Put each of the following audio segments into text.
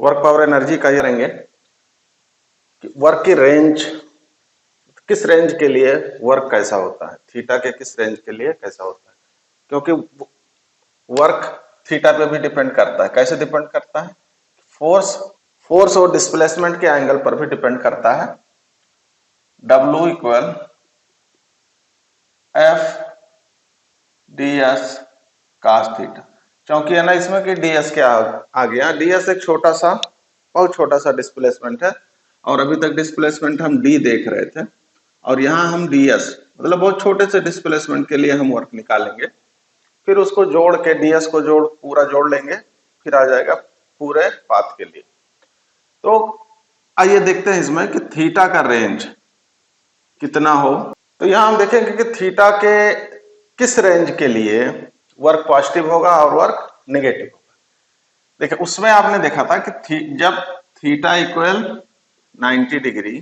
Work power energy का ये रहेंगे कि वर्क की रेंज, किस रेंज के लिए वर्क कैसा होता है, थीटा के किस रेंज के लिए कैसा होता है, क्योंकि वर्क थीटा पे भी डिपेंड करता है। कैसे डिपेंड करता है? फोर्स और डिस्प्लेसमेंट के एंगल पर भी डिपेंड करता है। W equal F D S cos theta, क्योंकि है ना इसमें कि ds क्या आ गया, ds एक छोटा सा, बहुत छोटा सा डिस्प्लेसमेंट है, और अभी तक डिस्प्लेसमेंट हम d देख रहे थे, और यहाँ हम ds मतलब बहुत छोटे से डिस्प्लेसमेंट के लिए हम वर्क निकालेंगे, फिर उसको जोड़ के ds को पूरा जोड़ लेंगे, फिर आ जाएगा पूरे पाथ के लिए। तो आइए देखते हैं इसमें कि थीटा का रेंज कितना हो। तो यहां हम देखेंगे कि थीटा के किस रेंज के लिए वर्क पॉजिटिव होगा और वर्क नेगेटिव होगा। देखिए उसमें आपने देखा था कि जब थीटा इक्वल 90 डिग्री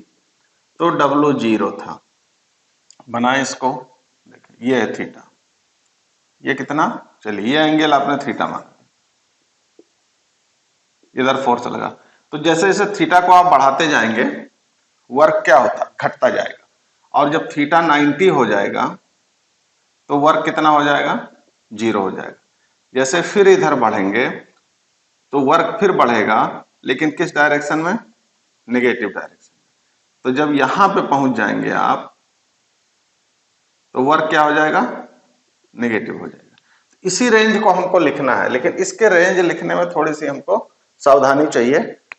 तो W 0 था। बनाए इसको, देखिए ये है थीटा, ये कितना, चलिए ये एंगल आपने थीटा मान, इधर फोर्स लगा, तो जैसे जैसे थीटा को आप बढ़ाते जाएंगे वर्क क्या होता, घटता जाएगा, और जब थीटा 90 हो जाएगा तो वर्क कितना हो जाएगा, 0 हो जाएगा। जैसे फिर इधर बढ़ेंगे तो वर्क फिर बढ़ेगा, लेकिन किस डायरेक्शन में, नेगेटिव डायरेक्शन में। तो जब यहां पे पहुंच जाएंगे आप तो वर्क क्या हो जाएगा, नेगेटिव हो जाएगा। इसी रेंज को हमको लिखना है, लेकिन इसके रेंज लिखने में थोड़ी सी हमको सावधानी चाहिए,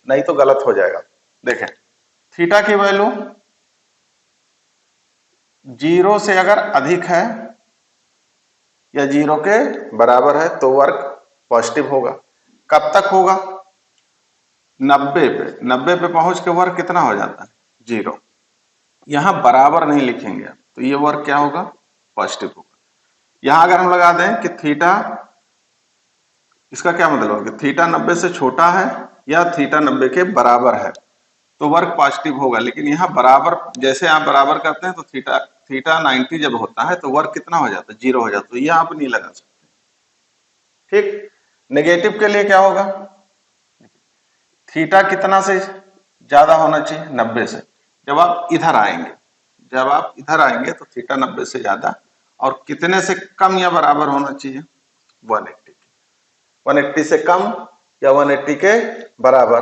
नहीं तो गलत हो जाएगा। देखें थीटा की वैल्यू 0 से अगर अधिक है या 0 के बराबर है तो वर्क पॉजिटिव होगा। कब तक होगा, 90 पे, 90 पे पहुंच के वर्क कितना हो जाता है, 0। यहां बराबर नहीं लिखेंगे तो ये वर्क क्या होगा, पॉजिटिव होगा। यहां अगर हम लगा दें कि थीटा, इसका क्या मतलब होगा, थीटा 90 से छोटा है या थीटा 90 के बराबर है तो वर्क पॉजिटिव होगा। लेकिन यहाँ बराबर, जैसे आप बराबर करते हैं तो थीटा 90 जब होता है तो वर्क कितना हो जाता है, 0 हो जाता है, तो ये आप नहीं लगा सकते। ठीक, नेगेटिव के लिए क्या होगा, थीटा कितना से ज्यादा होना चाहिए, 90 से। जब आप इधर आएंगे तो थीटा 90 से ज्यादा, और कितने से कम या बराबर होना चाहिए, 180 180 से कम या 180 के बराबर,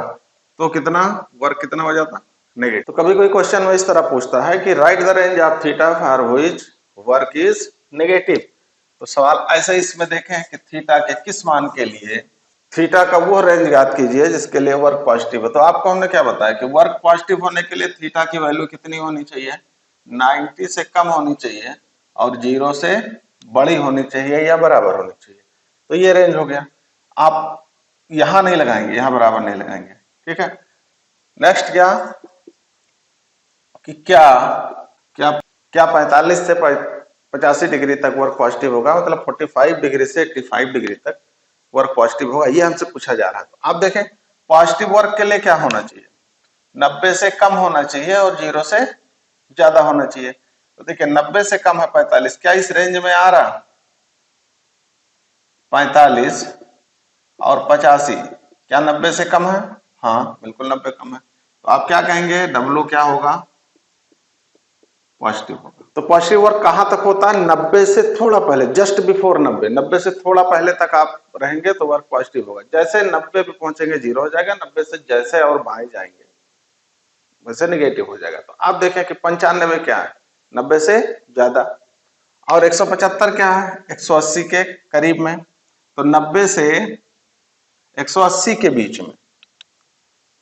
तो कितना वर्क कितना हो जाता, नेगेटिव। तो कभी कोई क्वेश्चन में इस तरह पूछता है कि right the range of theta for which work is negative, तो सवाल ऐसे इसमें देखें कि थीटा के किस मान के लिए, थीटा का वो रेंज ज्ञात कीजिए जिसके लिए वर्क पॉजिटिव है। तो आपको हमने क्या बताया कि वर्क पॉजिटिव होने के लिए थीटा की वैल्यू कितनी होनी चाहिए, 90 से कम होनी चाहिए और 0 से बड़ी होनी चाहिए या बराबर होनी चाहिए। तो ये रेंज हो गया। आप यहां नहीं लगाएंगे, यहां बराबर नहीं लगाएंगे, ठीक है। नेक्स्ट क्या कि क्या क्या क्या 45 से 85 डिग्री तक वर्क पॉजिटिव होगा, मतलब 45 डिग्री से 85 डिग्री तक वर्क पॉजिटिव होगा, ये हमसे पूछा जा रहा है। तो आप देखें पॉजिटिव वर्क के लिए क्या होना चाहिए, 90 से कम होना चाहिए और 0 से ज्यादा होना चाहिए। तो देखिए 90 से कम है 45, क्या इस रेंज में आ रहा, 45 और 85 क्या 90 से कम है, हाँ बिल्कुल 90 कम है। तो आप क्या कहेंगे, डब्ल्यू क्या होगा, पॉजिटिव होगा। तो पॉजिटिव वर्क कहां तक होता है, 90 से थोड़ा पहले, जस्ट बिफोर 90, 90 से थोड़ा पहले तक आप रहेंगे तो वर्क पॉजिटिव होगा। जैसे 90 पे पहुंचेंगे 0 हो जाएगा, 90 से जैसे और बाएं जाएंगे वैसे नेगेटिव हो जाएगा। तो आप देखें कि 95 क्या है, 90 से ज्यादा, और 175 क्या है, 180 के करीब में। तो 90 से 180 के बीच में,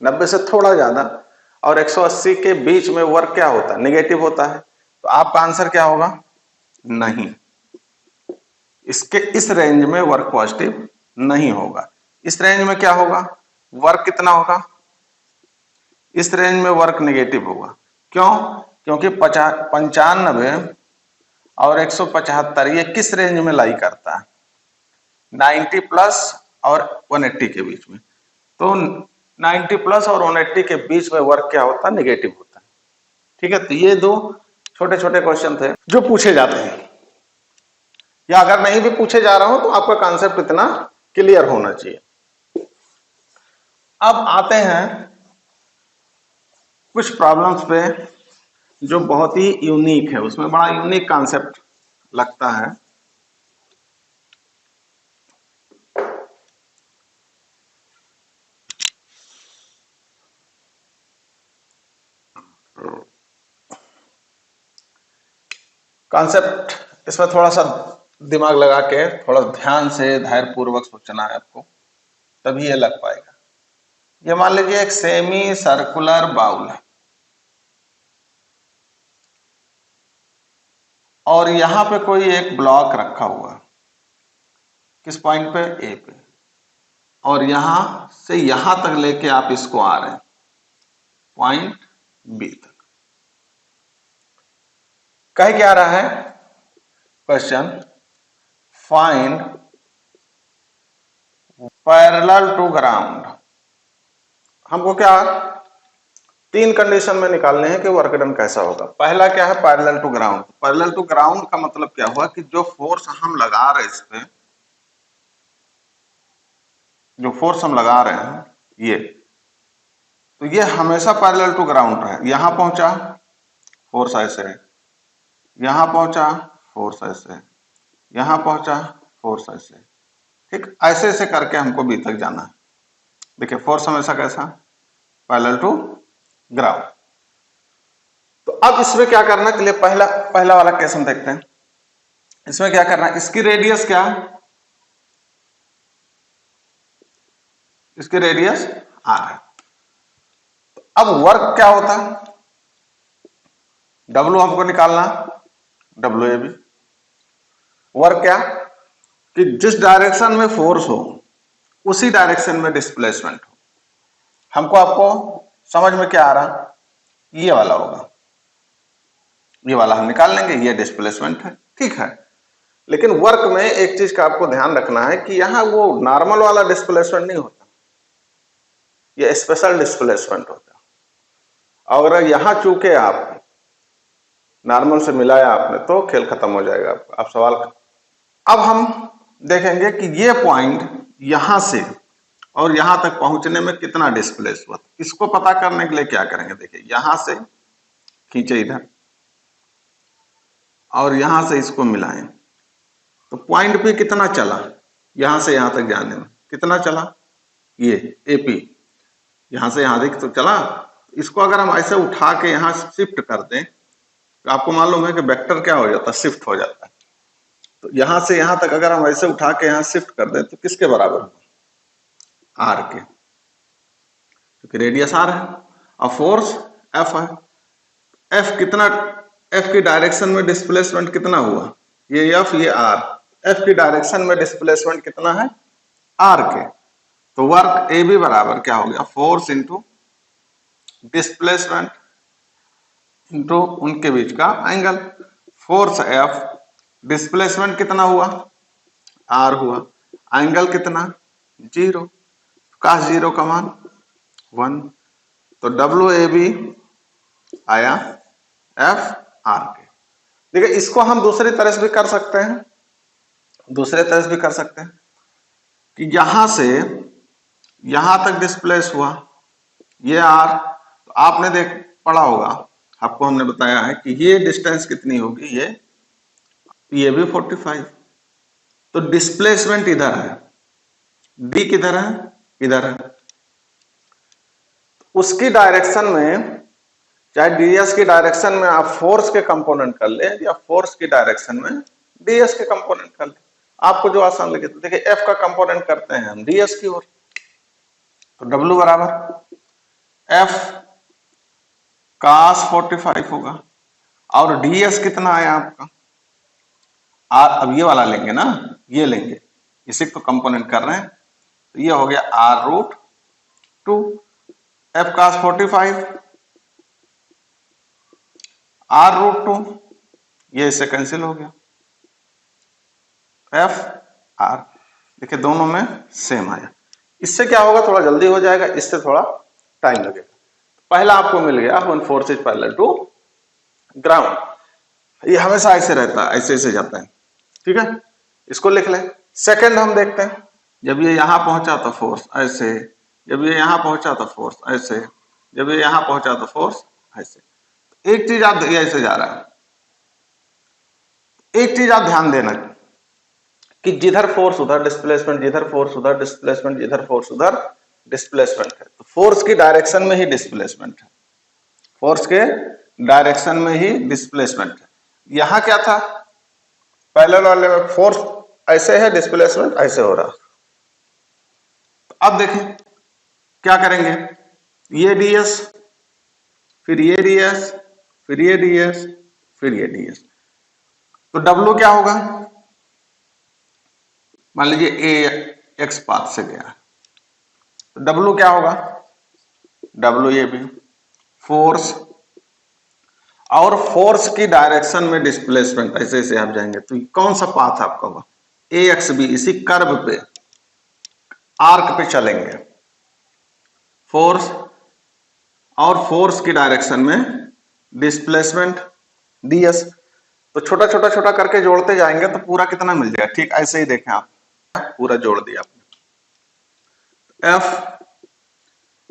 90 से थोड़ा ज्यादा और 180 के बीच में वर्क क्या होता है, नेगेटिव होता है। तो आपका आंसर क्या होगा, नहीं, इसके इस रेंज में वर्क पॉजिटिव नहीं होगा। इस रेंज में क्या होगा, वर्क कितना होगा, इस रेंज में वर्क नेगेटिव होगा। क्यों, क्योंकि 95 और 175 ये किस रेंज में लाई करता है, 90 प्लस और 180 के बीच में। तो 90 प्लस और 180 के बीच में वर्क क्या होता है, नेगेटिव होता है। ठीक है, तो ये दो छोटे छोटे क्वेश्चन थे जो पूछे जाते हैं, या अगर नहीं भी पूछे जा रहा हो तो आपका कॉन्सेप्ट इतना क्लियर होना चाहिए। अब आते हैं कुछ प्रॉब्लम्स पे जो बहुत ही यूनिक है, उसमें बड़ा यूनिक कॉन्सेप्ट लगता है। कॉन्सेप्ट इसमें थोड़ा सा दिमाग लगा के थोड़ा ध्यान से धैर्य पूर्वक सोचना है आपको, तभी ये लग पाएगा। ये मान लीजिए एक सेमी सर्कुलर बाउल है और यहां पे कोई एक ब्लॉक रखा हुआ है, किस पॉइंट पे? ए पे, और यहां से यहां तक लेके आप इसको आ रहे हैं पॉइंट बी तक। कह क्या रहा है question? Find parallel to ground. हमको क्या तीन कंडीशन में निकालने हैं कि वर्क डन कैसा होगा। पहला क्या है? Parallel to ground. Parallel to ground का मतलब क्या हुआ कि जो फोर्स हम लगा रहे हैं इस पे, जो फोर्स हम लगा रहे हैं ये, तो ये हमेशा पैरेलल टू ग्राउंड रहे। यहां पहुंचा फोर्स ऐसे, यहां पहुंचा फोर्स ऐसे, यहां पहुंचा फोर्स ऐसे, ठीक ऐसे ऐसे करके हमको बी तक जाना है। देखिए फोर्स हमेशा कैसा? Parallel to ground. तो अब इसमें क्या करना के लिए पहला वाला केस हम देखते हैं। इसमें क्या करना है? इसकी रेडियस क्या? इसकी रेडियस आर है। तो अब वर्क क्या होता है? डब्ल्यू हमको निकालना, डब्ल्यू ए बी। वर्क क्या? कि जिस डायरेक्शन में फोर्स हो उसी डायरेक्शन में डिस्प्लेसमेंट हो। हमको आपको समझ में क्या आ रहा? ये वाला होगा, ये वाला हम निकाल लेंगे, ये डिस्प्लेसमेंट है, ठीक है। लेकिन वर्क में एक चीज का आपको ध्यान रखना है कि यहां वो नॉर्मल वाला डिस्प्लेसमेंट नहीं होता, ये स्पेशल डिस्प्लेसमेंट होता है। और अगर यहां चूके आप नॉर्मल से मिलाया आपने तो खेल खत्म हो जाएगा। आप सवाल, अब हम देखेंगे कि ये पॉइंट यहां से और यहां तक पहुंचने में कितना डिस्प्लेस हुआ। इसको पता करने के लिए क्या करेंगे? देखिए यहां से खींचे इधर और यहां से इसको मिलाएं, तो पॉइंट पे कितना चला यहां से यहां तक जाने में? कितना चला? ये एपी यहां से यहां तक तो चला। इसको अगर हम ऐसे उठा के यहां शिफ्ट कर दें तो आपको मालूम है कि वेक्टर क्या हो जाता है? शिफ्ट हो जाता है। तो यहां से यहां तक अगर हम ऐसे उठा के यहां शिफ्ट कर दें तो किसके बराबर होगा? आर के, क्योंकि रेडियस आर है और फोर्स एफ है। एफ कितना? एफ की डायरेक्शन में डिस्प्लेसमेंट कितना हुआ? ये एफ, ये आर। एफ की डायरेक्शन में डिस्प्लेसमेंट कितना है? आर के। तो वर्क ए बी बराबर क्या हो गया? फोर्स इंटू डिस्प्लेसमेंट इंटू उनके बीच का एंगल। फोर्स एफ, डिस्प्लेसमेंट कितना हुआ? आर हुआ, एंगल कितना? 0। काश 0 का मान 1। तो डब्ल्यू ए बी आया एफ आर के। देखिए इसको हम दूसरी तरह से भी कर सकते हैं, दूसरे तरह से भी कर सकते हैं कि यहां से यहां तक डिस्प्लेस हुआ ये आर। तो आपने देख पढ़ा होगा, आपको हमने बताया है कि ये डिस्टेंस कितनी होगी? ये भी 45। तो डिस्प्लेसमेंट इधर है, डी किधर है? इधर है। उसकी डायरेक्शन में, चाहे डीएस की डायरेक्शन में आप फोर्स के कंपोनेंट कर ले या फोर्स की डायरेक्शन में डीएस के कंपोनेंट कर ले, आपको जो आसान लगे। तो देखिए एफ का कंपोनेंट करते हैं हम डीएस की ओर, तो डब्ल्यू बराबर एफ कास 45 होगा। और डीएस कितना आया आपका? आर, अब ये वाला लेंगे ना, ये लेंगे, इसी को कंपोनेंट कर रहे हैं, तो ये हो गया R root 2। F cos 45 R root 2, ये इससे कैंसिल हो गया। एफ आर, देखिए दोनों में सेम आया। इससे क्या होगा? थोड़ा जल्दी हो जाएगा, इससे थोड़ा टाइम लगेगा। पहला आपको मिल गया one force is parallel to ground. ये हमेशा ऐसे रहता है, ऐसे ऐसे जाता है, ठीक है, इसको लिख लें। सेकंड हम देखते हैं, जब ये यहां पहुंचा तो फोर्स ऐसे, जब ये यहां पहुंचा तो फोर्स ऐसे, जब ये यहां पहुंचा तो फोर्स ऐसे। एक चीज आप ऐसे जा रहा है, एक चीज आप ध्यान देना कि जिधर फोर्स उधर डिस्प्लेसमेंट, जिधर फोर्स उधर डिस्प्लेसमेंट, जिधर फोर्स उधर डिस्प्लेसमेंट है। तो फोर्स की डायरेक्शन में ही डिस्प्लेसमेंट है, फोर्स के डायरेक्शन में ही डिस्प्लेसमेंट है। यहां क्या था, पहले वाले में फोर्स ऐसे है, डिस्प्लेसमेंट ऐसे हो रहा। अब देखें क्या करेंगे, ये ds, फिर ये ds, फिर ये ds, फिर ये ds। तो W क्या होगा, मान लीजिए ए एक्स पाथ से गया, तो W क्या होगा, W ये भी फोर्स, और फोर्स की डायरेक्शन में डिस्प्लेसमेंट ऐसे ऐसे आप जाएंगे। तो कौन सा पाथ आपका होगा, ए एक्स बी, इसी कर्व पे आर्क पे चलेंगे, फोर्स और फोर्स की डायरेक्शन में डिस्प्लेसमेंट ds। तो छोटा छोटा छोटा करके जोड़ते जाएंगे तो पूरा कितना मिल जाएगा, ठीक ऐसे ही देखें आप, पूरा जोड़ दिया आपने, एफ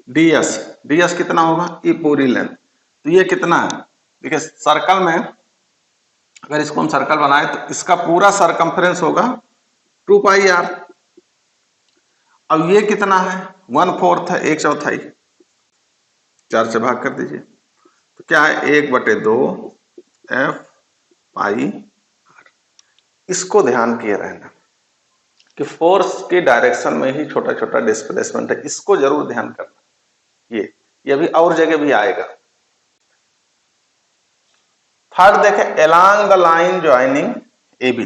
ds कितना होगा, ये पूरी लेंथ। तो ये कितना है, देखिए सर्कल में अगर इसको हम सर्कल बनाए तो इसका पूरा सरकमफ्रेंस होगा 2 पाई r। अब ये कितना है, 1/4 है, 1/4, 4 से भाग कर दीजिए, तो क्या है 1/2 f पाई r। इसको ध्यान किए रहना कि फोर्स की डायरेक्शन में ही छोटा छोटा डिस्प्लेसमेंट है, इसको जरूर ध्यान करना। ये भी और जगह भी आएगा। थर्ड देखें, along the line joining A B.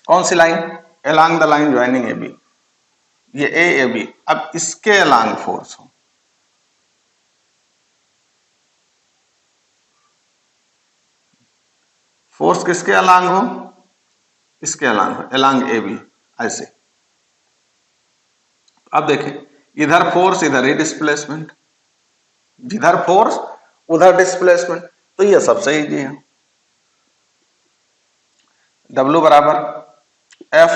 कौन सी line, along the line joining A B, ये ए बी। अब इसके एलॉन्ग फोर्स हो, फोर्स किसके अलांग हो, इसके अलांग हो, अलांग ए बी ऐसे। अब देखें, इधर फोर्स इधर ही डिस्प्लेसमेंट, जिधर फोर्स उधर डिस्प्लेसमेंट, तो ये सबसे इजी है। W बराबर F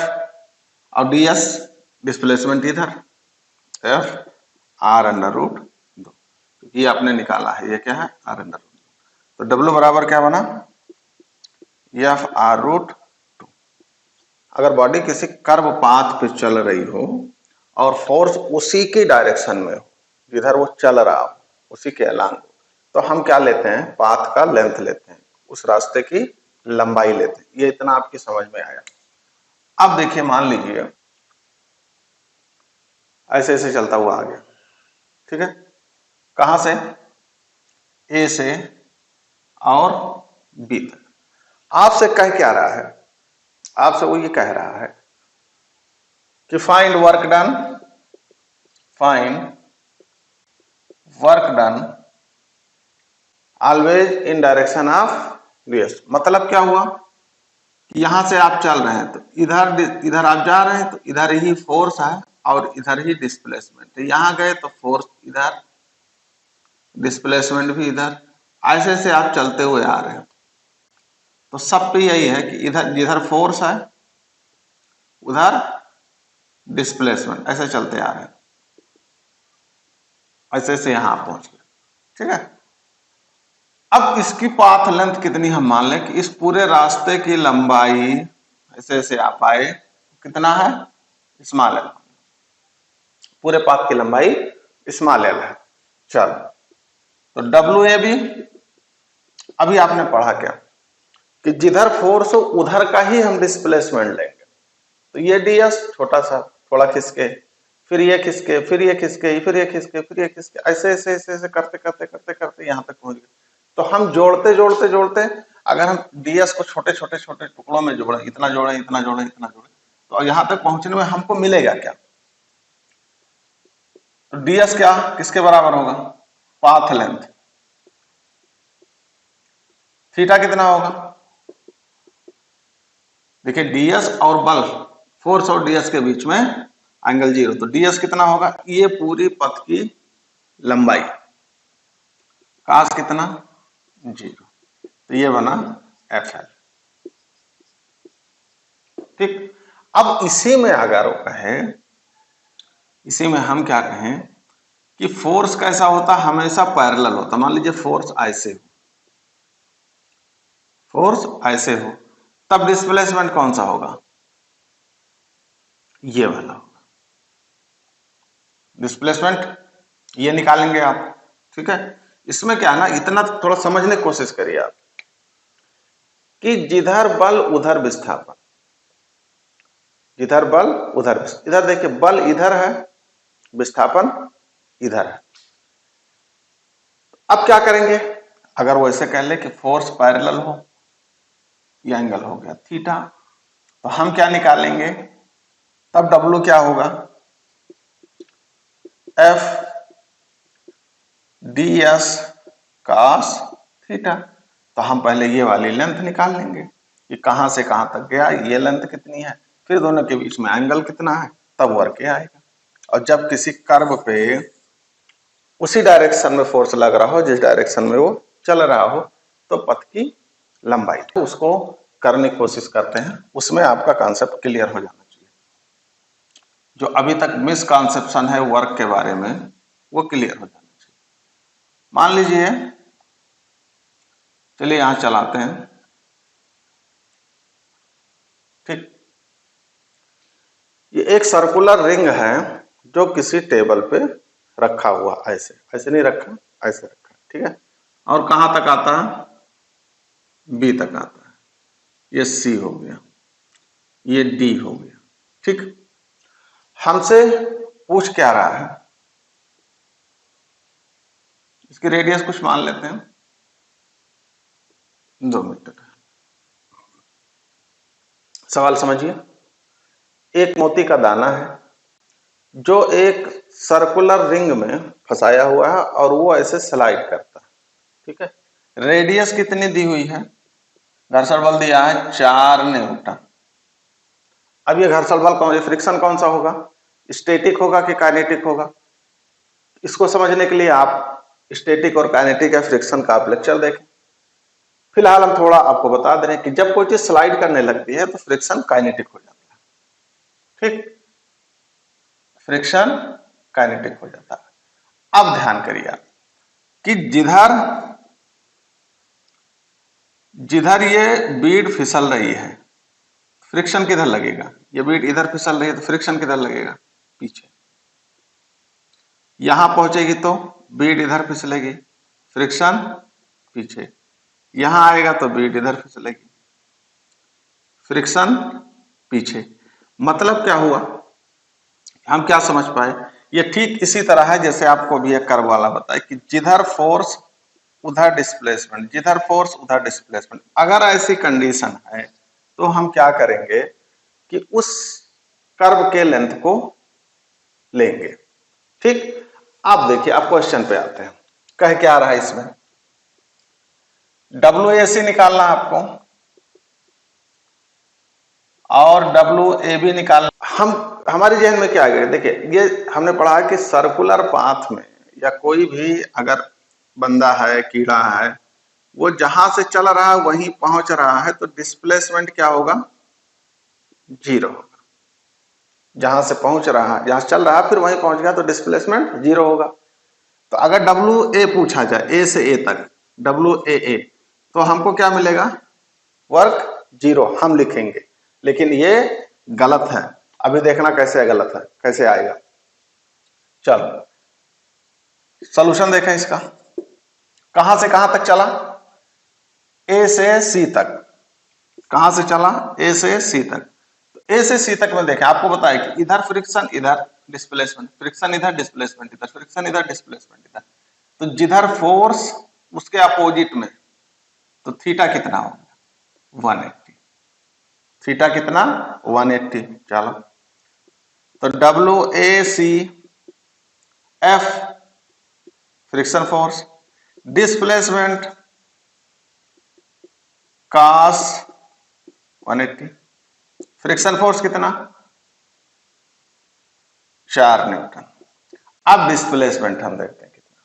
और ds, डिस्प्लेसमेंट इधर, F r√2, ये आपने निकाला है, ये क्या है r√2। तो W बराबर क्या बना, F r√2। अगर बॉडी किसी कर्व पाथ पे चल रही हो और फोर्स उसी की डायरेक्शन में हो, जिधर वो चल रहा हो उसी के अलांग, तो हम क्या लेते हैं, पाथ का लेंथ लेते हैं, उस रास्ते की लंबाई लेते हैं। ये इतना आपकी समझ में आया। अब देखिए, मान लीजिए ऐसे ऐसे चलता हुआ आ गया, ठीक है, कहां से, ए से और बी तक। आपसे कह क्या रहा है, आपसे वो ये कह रहा है कि find work done, find work done always in direction of ds। मतलब क्या हुआ कि यहां से आप चल रहे हैं तो इधर आप जा रहे हैं, तो इधर ही फोर्स है और इधर ही डिस्प्लेसमेंट है। यहां गए तो फोर्स इधर, डिस्प्लेसमेंट भी इधर, ऐसे से आप चलते हुए आ रहे हैं। तो सब पे यही है कि इधर जिधर फोर्स है उधर डिस्प्लेसमेंट, ऐसे चलते आ रहे हैं, ऐसे से यहां पहुंच गए, ठीक है। अब इसकी पाथ लेंथ कितनी हम मान लें कि इस पूरे रास्ते की लंबाई, ऐसे ऐसे आप आए, कितना है, स्मॉल एल, पूरे पाथ की लंबाई स्मॉल एल है। चलो, तो डब्ल्यू ए बी, अभी आपने पढ़ा क्या कि जिधर फोर्स हो उधर का ही हम डिस्प्लेसमेंट लेंगे। तो ये ds छोटा सा थोड़ा खिसके, फिर ये खिसके, फिर ये खिसके, फिर ये खिसके, फिर ये खिसके, ऐसे ऐसे ऐसे ऐसे करते करते करते करते यहां तक पहुंच गए। तो हम जोड़ते जोड़ते जोड़ते, अगर हम ds को छोटे छोटे छोटे टुकड़ों में जोड़े, इतना जोड़े इतना जोड़े इतना जोड़े, तो यहां तक पहुंचने में हमको मिलेगा क्या, तो ds क्या किसके बराबर होगा, पाथ लेंथ। थीटा कितना होगा, देखिए ds और बल, फोर्स और ds के बीच में एंगल 0, तो ds कितना होगा, ये पूरी पथ की लंबाई, कास कितना 0, तो ये बना FL। ठीक, अब इसी में अगर वो कहे इसी में हम क्या कहें कि फोर्स कैसा होता, हमेशा पैरेलल होता। मान लीजिए फोर्स ऐसे हो, तब डिस्प्लेसमेंट कौन सा होगा, ये वाला होगा डिस्प्लेसमेंट, ये निकालेंगे आप। ठीक है, इसमें क्या है ना, इतना थोड़ा समझने की कोशिश करिए आप कि जिधर बल उधर विस्थापन, जिधर बल उधर, इधर देखिए बल इधर है, विस्थापन इधर है। अब क्या करेंगे, अगर वो ऐसे कह ले कि फोर्स पैरेलल हो, ये एंगल हो गया थीटा, तो हम क्या निकालेंगे, तब डब्ल्यू क्या होगा, F D S cos theta. तो हम पहले ये वाली लेंथ निकाल लेंगे कि कहां से कहां तक गया, ये लेंथ कितनी है, फिर दोनों के बीच में एंगल कितना है, तब वर्क आएगा। और जब किसी कर्व पे उसी डायरेक्शन में फोर्स लग रहा हो जिस डायरेक्शन में वो चल रहा हो, तो पथ की लंबाई, तो उसको करने की कोशिश करते हैं, उसमें आपका कॉन्सेप्ट क्लियर हो जाना चाहिए। जो अभी तक मिसकॉन्सेप्शन है वर्क के बारे में, वो क्लियर हो जाना चाहिए। मान लीजिए, चलिए यहां चलाते हैं, ठीक, ये एक सर्कुलर रिंग है जो किसी टेबल पे रखा हुआ, ऐसे ऐसे नहीं रखा, ऐसे रखा, ठीक है, और कहां तक आता है, बी तक आता है, ये सी हो गया, ये डी हो गया। ठीक, हमसे पूछ क्या रहा है, इसकी रेडियस कुछ मान लेते हैं 2 मीटर। सवाल समझिए, एक मोती का दाना है जो एक सर्कुलर रिंग में फंसाया हुआ है और वो ऐसे स्लाइड करता है। ठीक है, रेडियस कितनी दी हुई है, घर्षण बल दिया है 4 न्यूटन। अब ये घर्षण बल कौन, फ्रिक्शन कौन सा होगा, स्टैटिक होगा कि काइनेटिक होगा। इसको समझने के लिए आप स्टैटिक और काइनेटिक या फ्रिक्शन का आप लेक्चर देखें। फिलहाल हम थोड़ा आपको बता दे रहे हैं कि जब कोई चीज स्लाइड करने लगती है तो फ्रिक्शन काइनेटिक हो जाता है। ठीक, फ्रिक्शन काइनेटिक हो जाता है। अब ध्यान करिए आप कि जिधर जिधर ये बीड फिसल रही है, फ्रिक्शन किधर लगेगा, ये बीड इधर फिसल रही है तो फ्रिक्शन किधर लगेगा, पीछे। यहां पहुंचेगी तो बीड इधर फिसलेगी, फ्रिक्शन पीछे। यहां आएगा तो बीड इधर फिसलेगी, फ्रिक्शन पीछे। मतलब क्या हुआ, हम क्या समझ पाए, ये ठीक इसी तरह है जैसे आपको भी एक कर्व वाला बताए कि जिधर फोर्स उधर डिस्प्लेसमेंट, जिधर फोर्स उधर डिस्प्लेसमेंट। अगर ऐसी कंडीशन है तो हम क्या करेंगे कि उस कर्व के लेंथ को लेंगे। ठीक, अब देखिए, अब क्वेश्चन पे आते हैं, कह क्या रहा है इसमें, WAC निकालना आपको और WAB निकालना। हमारी जहन में क्या आ गया, देखिए ये हमने पढ़ा है कि सर्कुलर पाथ में या कोई भी अगर बंदा है, कीड़ा है, वो जहां से चल रहा है वहीं पहुंच रहा है तो डिस्प्लेसमेंट क्या होगा, 0 होगा। जहां से पहुंच रहा है, जहां से चल रहा है फिर वहीं पहुंच गया तो डिस्प्लेसमेंट 0 होगा। तो अगर WA पूछा जाए, A से A तक, WAA, तो हमको क्या मिलेगा, वर्क 0 हम लिखेंगे, लेकिन ये गलत है। अभी देखना कैसे गलत है, कैसे आएगा। चलो सॉल्यूशन देखें इसका, कहां से कहां तक चला, A से C तक, कहां से चला, A से C तक। तो A से C तक में देखें, आपको बताया कि इधर फ्रिक्शन इधर डिस्प्लेसमेंट, फ्रिक्शन इधर डिस्प्लेसमेंट इधर, फ्रिक्शन इधर डिस्प्लेसमेंट इधर। तो जिधर फोर्स उसके अपोजिट में, तो थीटा कितना होगा, 180। थीटा कितना, 180। चलो, तो WAC F friction force, displacement cos 180, friction force कितना, 4 न्यूटन। अब डिस्प्लेसमेंट हम देखते हैं कितना,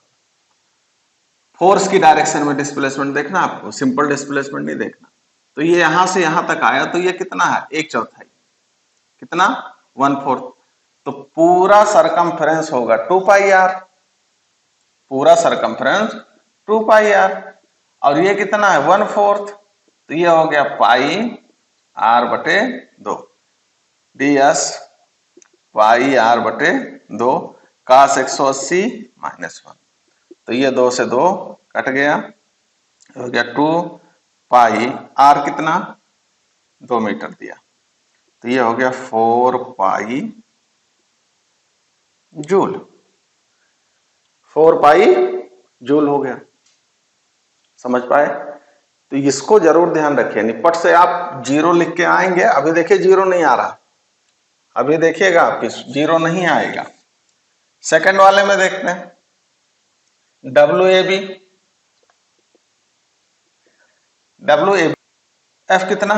फोर्स की डायरेक्शन में डिस्प्लेसमेंट देखना आपको, सिंपल डिस्प्लेसमेंट नहीं देखना। तो ये यहां से यहां तक आया तो ये कितना है, 1/4, कितना, 1/4। तो पूरा सरकमफ्रेंस होगा 2 पाई आर, पूरा सरकमफ्रेंस 2 पाई आर, और ये कितना है 1/4, तो ये हो गया पाई आर बटे 2, ds पाई आर बटे 2 cos 180 -1, तो ये 2 से 2 कट गया, हो गया 2 पाई आर कितना 2 मीटर दिया, तो ये हो गया 4 पाई जूल, 4 पाई जूल हो गया। समझ पाए? तो इसको जरूर ध्यान रखिए, निपट से आप जीरो लिख के आएंगे, अभी देखिए जीरो नहीं आ रहा, अभी देखिएगा आपकी जीरो नहीं आएगा। सेकंड वाले में देखते हैं, WAB, F कितना,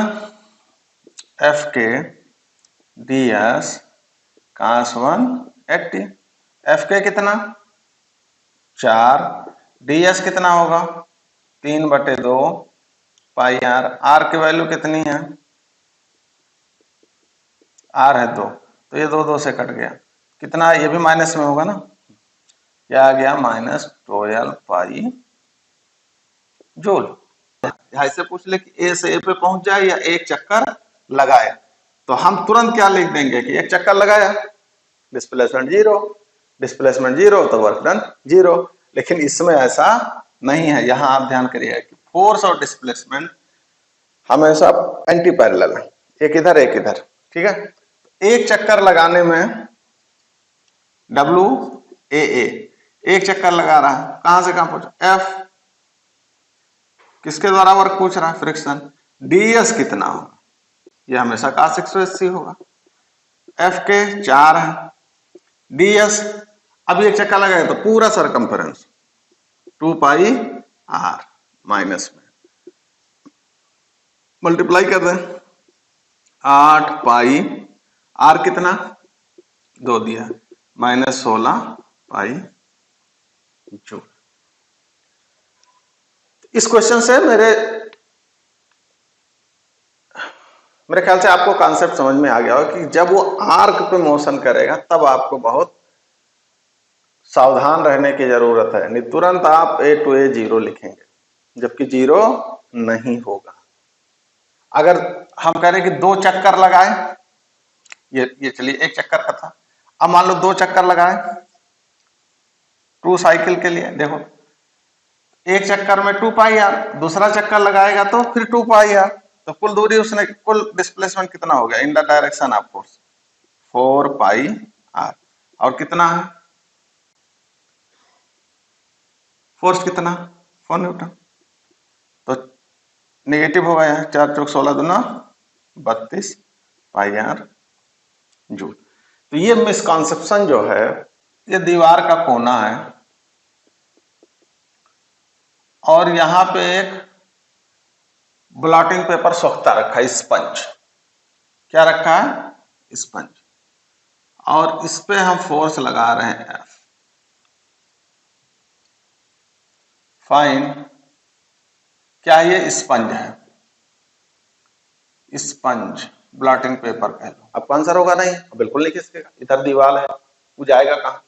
F के ds cos 180, F के कितना 4, ds कितना होगा 3/2 पाई आर, आर की वैल्यू कितनी है, आर है 2, तो ये 2 से कट गया, कितना ये भी माइनस में होगा ना, क्या आ गया -12 पाई जूल। ऐसे पूछ ले कि ए से ए पे पहुंच जाए या एक चक्कर लगाए, तो हम तुरंत क्या लिख देंगे कि एक चक्कर लगाया, डिस्प्लेसमेंट जीरो, डिस्प्लेसमेंट जीरो तो वर्क डन जीरो। लेकिन इसमें ऐसा नहीं है, यहां आप ध्यान करिए कि फोर्स और डिस्प्लेसमेंट हमेशा एंटी पैरेलल है, एक इधर एक इधर, ठीक है। एक चक्कर लगाने में WAA एक चक्कर लगा रहा है, कहां से कहां पहुंचा, F किसके द्वारा वर्क पूछ रहा है, फ्रिक्शन, ds कितना होगा, ये हमेशा cos 180 होगा, F के 4 है, ds अब एक चक्कर लगाए तो पूरा सरकमफ्रेंस 2 पाई आर माइनस में मल्टीप्लाई कर दें, 8 पाई आर कितना 2 दिया -16 पाई जूल। इस क्वेश्चन से मेरे ख्याल से आपको कॉन्सेप्ट समझ में आ गया हो कि जब वो आर्क पे मोशन करेगा तब आपको बहुत सावधान रहने की जरूरत है, नहीं तुरंत आप A to A 0 लिखेंगे, जबकि 0 नहीं होगा। अगर हम कह रहे कि 2 चक्कर लगाए, ये चलिए एक चक्कर का था, अब मान लो 2 चक्कर लगाए 2 साइकिल के लिए, देखो एक चक्कर में 2 पाई आर, दूसरा चक्कर लगाएगा तो फिर 2 पाई आर, तो कुल दूरी उसने, कुल डिस्प्लेसमेंट कितना हो गया in the direction of force 4 pi R, और कितना है फोर्स कितना 4 न्यूटन, तो नेगेटिव होगा यहाँ, 4 चौक 16 दूना 32 पाई आर जूल। तो ये मिसकॉन्सेप्शन जो है, ये दीवार का कोना है और यहां पे एक ब्लॉटिंग पेपर सोखता रखा है, स्पंज, क्या रखा है स्पंज, और इस पे हम फोर्स लगा रहे हैं F। फाइन, क्या ये स्पंज है, स्पंज ब्लॉटिंग पेपर कह लो, अब आंसर होगा नहीं, बिल्कुल नहीं खिसकेगा, इधर दीवार है, वो जाएगा कहां,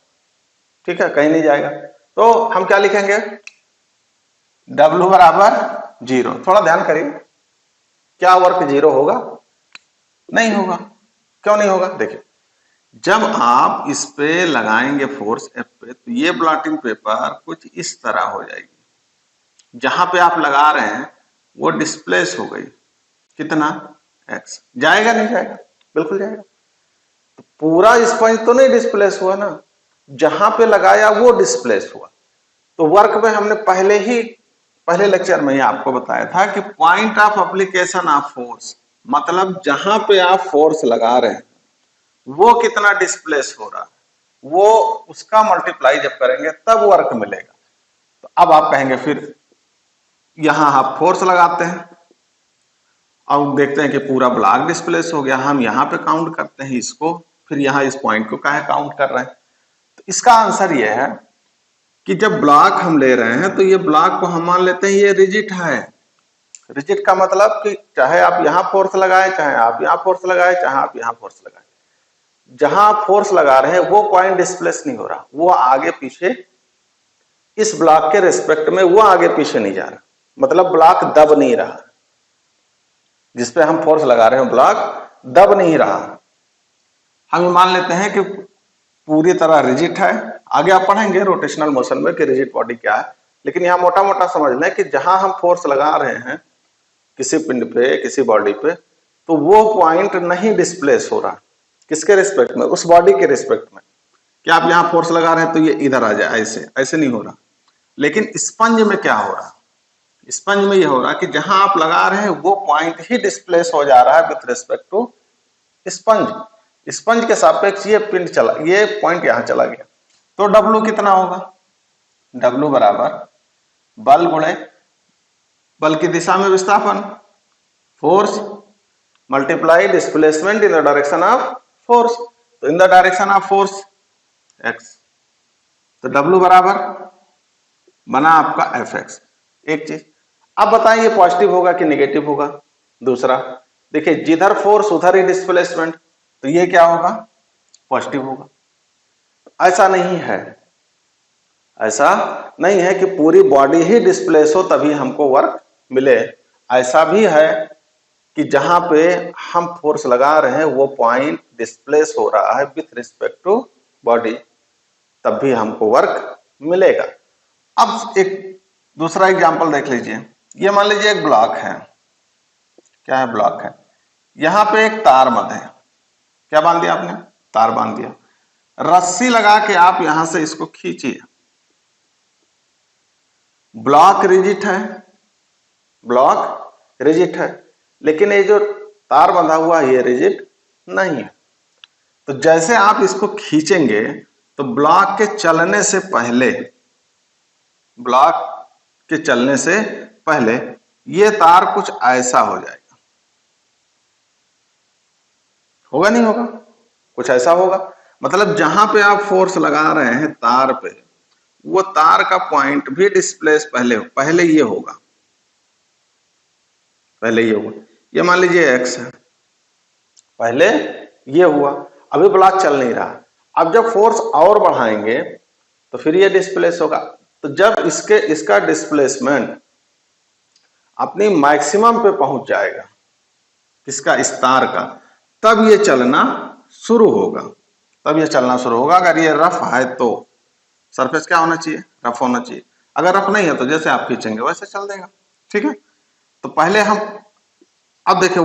ठीक है कहीं नहीं जाएगा, तो हम क्या लिखेंगे W बराबर 0। थोड़ा ध्यान करिए, क्या वर्क 0 होगा, नहीं होगा, क्यों नहीं होगा, देखिए जब आप इस पे लगाएंगे फोर्स F पे, तो ये ब्लॉटिंग पेपर कुछ इस तरह हो जाएगी, जहां पे आप लगा रहे हैं वो डिस्प्लेस हो गई, कितना x, जाएगा नहीं जाएगा, बिल्कुल जाएगा, तो पूरा स्पंज तो नहीं डिस्प्लेस हुआ ना, जहां पे लगाया वो डिस्प्लेस हुआ। तो वर्क में हमने पहले लेक्चर में ही आपको बताया था कि point of application of force, मतलब जहां पे आप फोर्स लगा रहे हैं वो कितना डिस्प्लेस हो रहा है, वो उसका मल्टीप्लाई जब करेंगे तब वर्क मिलेगा। तो अब आप कहेंगे फिर यहां आप फोर्स लगाते हैं और देखते हैं कि पूरा ब्लॉक डिस्प्लेस हो गया, हम यहां पे काउंट करते हैं इसको, फिर यहां इस पॉइंट को काहे काउंट कर रहे हैं। तो इसका आंसर ये है कि जब ब्लॉक हम ले रहे हैं तो ये ब्लॉक को हम मान लेते हैं ये रिजिड है। रिजिड का मतलब कि चाहे आप यहां फोर्स लगाए, चाहे आप यहां फोर्स लगाए, चाहे आप यहां फोर्स लगाए, जहां आप फोर्स लगा रहे हैं वो पॉइंट डिस्प्लेस नहीं हो रहा, वो आगे पीछे इस ब्लॉक के रिस्पेक्ट में वो आगे पीछे नहीं जा रहा, मतलब ब्लॉक दब नहीं रहा, जिसपे हम फोर्स लगा रहे हैं ब्लॉक दब नहीं रहा। हम मान लेते हैं कि पूरी तरह रिजिड है, आगे आप पढ़ेंगे रोटेशनल मोशन में कि रिजिड बॉडी क्या है, लेकिन यहां मोटा मोटा समझ लें कि जहां हम फोर्स लगा रहे हैं किसी पिंड पे, किसी बॉडी पे, तो वो पॉइंट नहीं डिस्प्लेस हो रहा। किसके रिस्पेक्ट में? उस बॉडी के रिस्पेक्ट में। कि आप यहां फोर्स लगा रहे हैं तो ये इधर आ जाए, ऐसे ऐसे नहीं हो रहा। लेकिन स्पंज में क्या हो रहा? स्पंज में ये हो रहा कि जहां आप लगा रहे हैं वो पॉइंट ही डिस्प्लेस हो जा रहा है with respect to sponge. Sponge के सापेक्ष ये पिंड चला, ये पॉइंट यहां चला गया, तो W कितना होगा? W बराबर बल गुणे बल की दिशा में विस्थापन, force multiply displacement in the direction of force. तो in the direction of force x, तो W बराबर बना आपका Fx। एक चीज अब बताएं, ये पॉजिटिव होगा कि नेगेटिव होगा? दूसरा देखिए, जिधर फोर्स उधर ही डिस्प्लेसमेंट, तो ये क्या होगा? पॉजिटिव होगा। ऐसा नहीं है, ऐसा नहीं है कि पूरी बॉडी ही डिस्प्लेस हो तभी हमको वर्क मिले। ऐसा भी है कि जहां पे हम फोर्स लगा रहे हैं वो पॉइंट डिस्प्लेस हो रहा है विथ रिस्पेक्ट टू बॉडी, तब भी हमको वर्क मिलेगा। अब एक दूसरा एग्जांपल देख लीजिए। ये मान लीजिए एक ब्लॉक है, क्या है? ब्लॉक है, यहां पे एक तार बंध है। क्या बांध दिया आपने? तार बांध दिया। रस्सी लगा के आप यहां से इसको खींचिए। ब्लॉक रिजिड है, ब्लॉक रिजिड है, लेकिन ये जो तार बंधा हुआ है ये रिजिड नहीं है। तो जैसे आप इसको खींचेंगे तो ब्लॉक के चलने से पहले, ब्लॉक के चलने से पहले ये तार कुछ ऐसा हो जाएगा। होगा नहीं होगा? कुछ ऐसा होगा। मतलब जहां पे आप फोर्स लगा रहे हैं तार पे, वो तार का पॉइंट भी डिस्प्लेस पहले ये होगा, पहले ये होगा। ये मान लीजिए x है, पहले ये हुआ, अभी ब्लॉक चल नहीं रहा। अब जब फोर्स और बढ़ाएंगे तो फिर ये डिस्प्लेस होगा। तो जब इसका डिस्प्लेसमेंट अपनी मैक्सिमम पे पहुंच जाएगा, किसका? इस तार का, तब ये चलना शुरू होगा, तब ये चलना शुरू होगा। अगर ये रफ है तो सरफेस क्या होना चाहिए? रफ होना चाहिए। अगर रफ नहीं है तो जैसे आप खींचेंगे वैसे चल देगा। ठीक है, तो पहले हम अब देखिए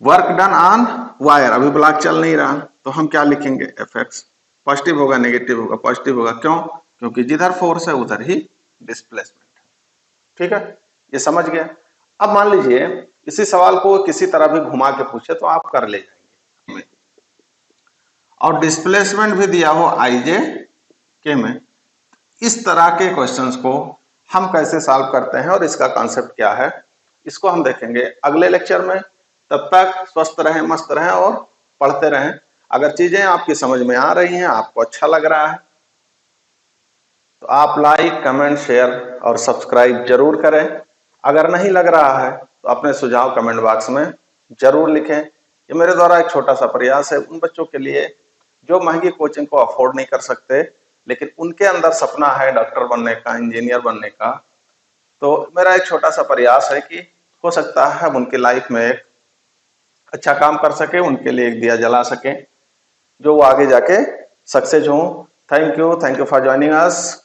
वर्क डन ऑन वायर। अभी ब्लॉक चल नहीं रहा तो हम क्या लिखेंगे? Fx। पॉजिटिव होगा नेगेटिव होगा? पॉजिटिव होगा। क्यों? क्योंकि जिधर फोर्स है उधर ही डिस्प्लेसमेंट है। ठीक है, ये समझ गया। अब मान लीजिए इसी सवाल को किसी तरह भी घुमा के पूछे तो आप कर ले जाएंगे, और डिस्प्लेसमेंट भी दिया हो IJ के में। इस तरह के क्वेश्चंस को हम कैसे सॉल्व करते हैं और इसका कॉन्सेप्ट क्या है, इसको हम देखेंगे अगले लेक्चर में। तब तक स्वस्थ रहें, मस्त रहें और पढ़ते रहें। अगर चीजें आपकी समझ में आ रही हैं, आपको अच्छा लग रहा है, तो आप लाइक, कमेंट, शेयर और सब्सक्राइब जरूर करें। अगर नहीं लग रहा है तो अपने सुझाव कमेंट बॉक्स में जरूर लिखें। ये मेरे द्वारा एक छोटा सा प्रयास है उन बच्चों के लिए जो महंगी कोचिंग को अफोर्ड नहीं कर सकते, लेकिन उनके अंदर सपना है डॉक्टर बनने का, इंजीनियर बनने का। तो मेरा एक छोटा सा प्रयास है कि हो सकता है हम उनकी लाइफ में एक अच्छा काम कर सके, उनके लिए एक दिया जला सके, जो वो आगे जाके सक्सेस हो। Thank you for joining us.